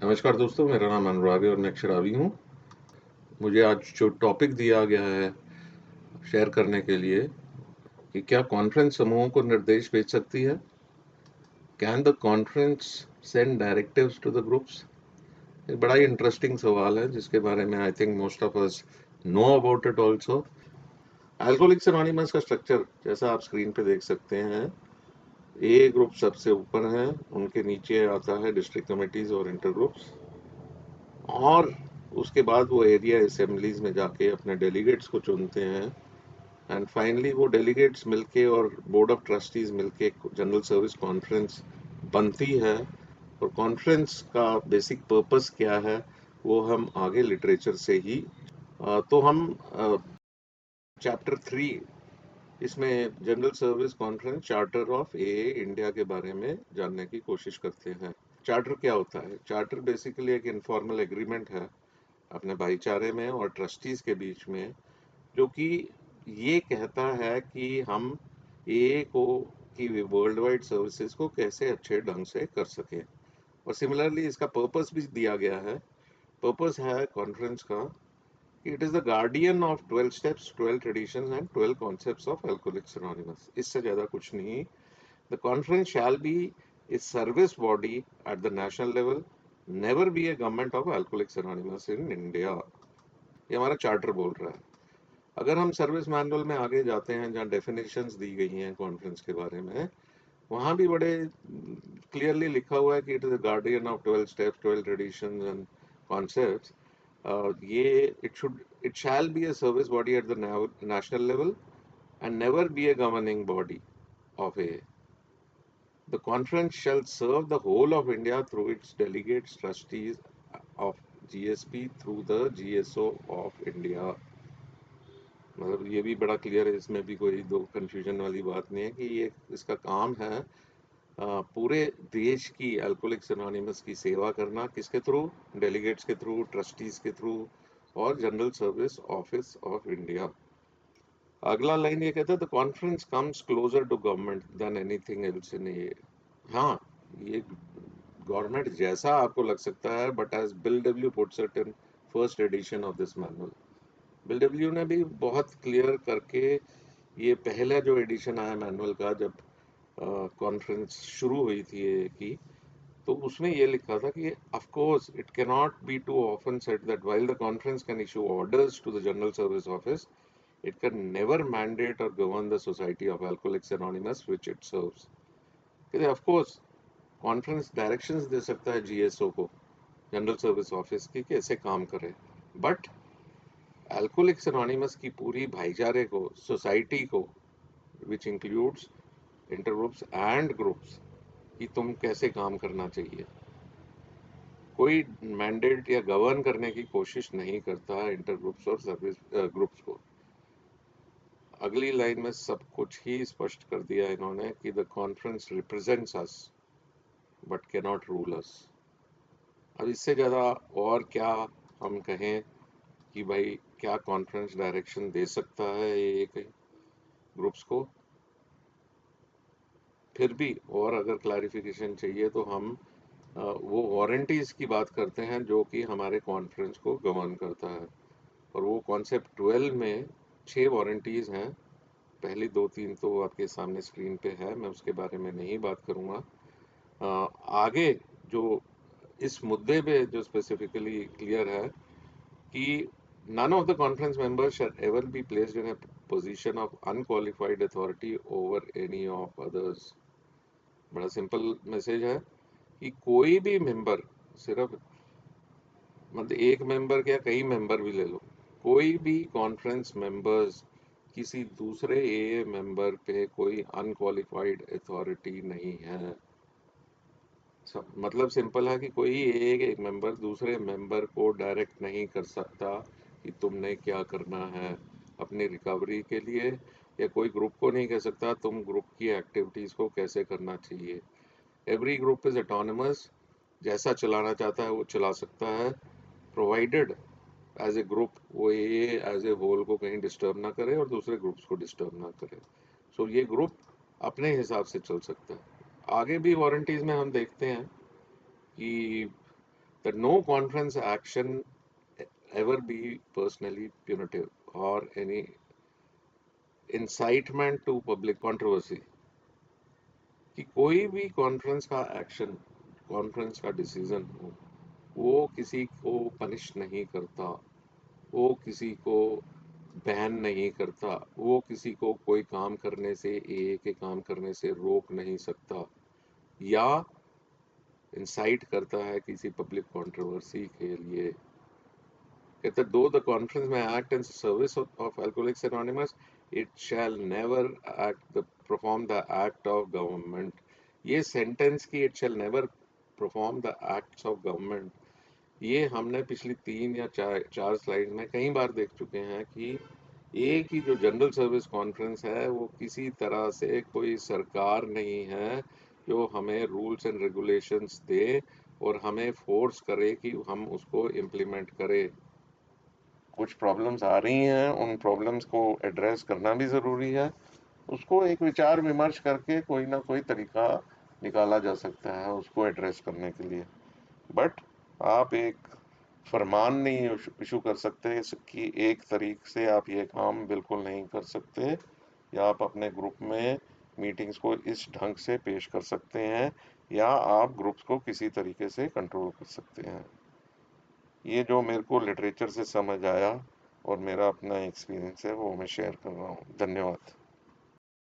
नमस्कार दोस्तों, मेरा नाम अनुराग है और मैं एक शराबी हूँ। मुझे आज जो टॉपिक दिया गया है शेयर करने के लिए कि क्या कॉन्फ्रेंस समूहों को निर्देश भेज सकती है? Can the conference send directives to the groups? एक बड़ा ही इंटरेस्टिंग सवाल है जिसके बारे में I think most of us know about it also. Alcoholics anonymous का स्ट्रक्चर जैसा आप स्क्रीन पे देख सकते हैं, ए ग्रुप सबसे ऊपर है, उनके नीचे आता है डिस्ट्रिक्ट कमेटीज और इंटर ग्रुप्स, और उसके बाद वो एरिया असेंबलीज में जाके अपने डेलीगेट्स को चुनते हैं, एंड फाइनली वो डेलीगेट्स मिलके और बोर्ड ऑफ ट्रस्टीज मिलके जनरल सर्विस कॉन्फ्रेंस बनती है। और कॉन्फ्रेंस का बेसिक पर्पस क्या है वो हम आगे लिटरेचर से ही तो हम चैप्टर 3 इसमें general service conference charter of A India के बारे में जानने की कोशिश करते हैं। चार्टर क्या होता है? चार्टर बेसिकली एक इनफॉर्मल एग्रीमेंट है अपने भाईचारे में और ट्रस्टीज के बीच में, जो कि ये कहता है कि हम ए को की वर्ल्ड वाइड सर्विसेज को कैसे अच्छे ढंग से कर सकें। और सिमिलरली इसका पर्पस भी दिया गया है। पर्पस है कॉन्फ्रेंस का कि it is the guardian of 12 steps, 12 traditions and 12 concepts of alcoholics anonymous. इससे ज्यादा कुछ नहीं। The conference shall be a service body at the national level, never be A government of alcoholics anonymous in India. ये हमारा charter बोल रहा है। अगर हम सर्विस मैनुअल में आगे जाते हैं जहाँ डेफिनेशंस दी गई हैं कॉन्फ्रेंस के बारे में, वहाँ भी बड़े क्लियरली लिखा हुआ है कि it is the guardian of 12 steps, 12 traditions and concepts. ये it shall be a service body at the national level and never be a governing body of a. The conference shall serve the whole of India through its delegates, trustees of GSP through the GSO of India। मतलब ये भी बड़ा clear है, इसमें भी कोई दो confusion वाली बात नहीं है कि ये इसका काम है पूरे देश की अल्कोहलिक्स एनोनिमस की सेवा करना। किसके थ्रू? डेलीगेट्स के थ्रू, ट्रस्टीज के थ्रू और general service office of India. अगला लाइन ये कहता है the conference comes closer to government than anything else in a. हाँ, ये गवर्नमेंट जैसा आपको लग सकता है, but as Bill W puts it in first edition of this manual, Bill W ने भी बहुत क्लियर करके ये पहला जो एडिशन आया मैनुअल का, जब कॉन्फ्रेंस शुरू हुई थी ये की, तो उसमें ये लिखा था कि of course it can not be too often said that while the conference can issue orders to the general service office, it can never mandate or govern the society of alcoholics anonymous which it serves. कहते of course conference directions दे सकता है GSO को, general service office की, कैसे काम करे, but alcoholics anonymous की पूरी भाईचारे को, सोसाइटी को, विच इंक्लूड्स इंटरग्रुप्स एंड ग्रुप्स, कि तुम कैसे काम करना चाहिए, कोई मैंडेट या गवर्न करने की कोशिश नहीं करता इंटरग्रुप्स और सर्विस ग्रुप्स को। अगली लाइन में सब कुछ ही स्पष्ट कर दिया इन्होंने कि the conference represents us but can not rule अस। अब इससे ज्यादा और क्या हम कहें कि भाई क्या कॉन्फ्रेंस डायरेक्शन दे सकता है एक ग्रुप्स को। फिर भी और अगर क्लैरिफिकेशन चाहिए तो हम वो वारंटीज की बात करते हैं जो कि हमारे कॉन्फ्रेंस को गवर्न करता है। और वो कॉन्सेप्ट 12 में 6 वारंटीज हैं। पहली दो तीन तो आपके सामने स्क्रीन पे है, मैं उसके बारे में नहीं बात करूंगा। आगे जो इस मुद्दे पे जो स्पेसिफिकली क्लियर है कि none of the conference members shall ever be placed in a position of unqualified authority over any of others। बड़ा सिंपल मैसेज है कि कोई भी मेंबर, सिर्फ मतलब एक मेंबर क्या, कई मेंबर भी ले लो, कोई भी कॉन्फ्रेंस मेंबर्स किसी दूसरे ए मेंबर पे कोई अनक्वालिफाइड अथॉरिटी नहीं है। मतलब सिंपल है कि कोई एक मेंबर दूसरे मेंबर को डायरेक्ट नहीं कर सकता कि तुमने क्या करना है अपनी रिकवरी के लिए, या कोई ग्रुप को नहीं कह सकता तुम ग्रुप की एक्टिविटीज को कैसे करना चाहिए। एवरी ग्रुप इज ऑटोनमस, जैसा चलाना चाहता है वो चला सकता है, प्रोवाइडेड एज ए ग्रुप वो ये एज ए होल को कहीं डिस्टर्ब ना करे और दूसरे ग्रुप्स को डिस्टर्ब ना करे। सो ये ग्रुप अपने हिसाब से चल सकता है। आगे भी वारंटीज में हम देखते हैं कि that no conference action ever be personally punitive or any incitement to public controversy, कि कोई भी कॉन्फ्रेंस का एक्शन, कॉन्फ्रेंस का डिसीजन हो, वो किसी को पनिश नहीं करता, वो किसी को बैन नहीं करता, वो किसी को कोई काम करने से, ए के काम करने से रोक नहीं सकता, या इंसाइट करता है किसी पब्लिक कंट्रोवर्सी के लिए। कहते दो द कॉन्फ्रेंस में act in service of alcoholics anonymous, it shall never act the perform the act of government. ये सेंटेंस की it shall never perform the acts of government, ये हमने पिछली 3 या 4 स्लाइड में कई बार देख चुके हैं कि एक ही जो जनरल सर्विस कॉन्फ्रेंस है वो किसी तरह से कोई सरकार नहीं है जो हमें रूल्स एंड रेगुलेशंस दे और हमें फोर्स करे कि हम उसको इम्प्लीमेंट करें। कुछ प्रॉब्लम्स आ रही हैं, उन प्रॉब्लम्स को एड्रेस करना भी ज़रूरी है, उसको एक विचार विमर्श करके कोई ना कोई तरीका निकाला जा सकता है उसको एड्रेस करने के लिए। बट आप एक फरमान नहीं इशू कर सकते कि एक तरीक से आप ये काम बिल्कुल नहीं कर सकते, या आप अपने ग्रुप में मीटिंग्स को इस ढंग से पेश कर सकते हैं, या आप ग्रुप्स को किसी तरीके से कंट्रोल कर सकते हैं। ये जो मेरे को लिटरेचर से समझ आया और मेरा अपना एक्सपीरियंस है वो मैं शेयर कर रहा हूँ। धन्यवाद।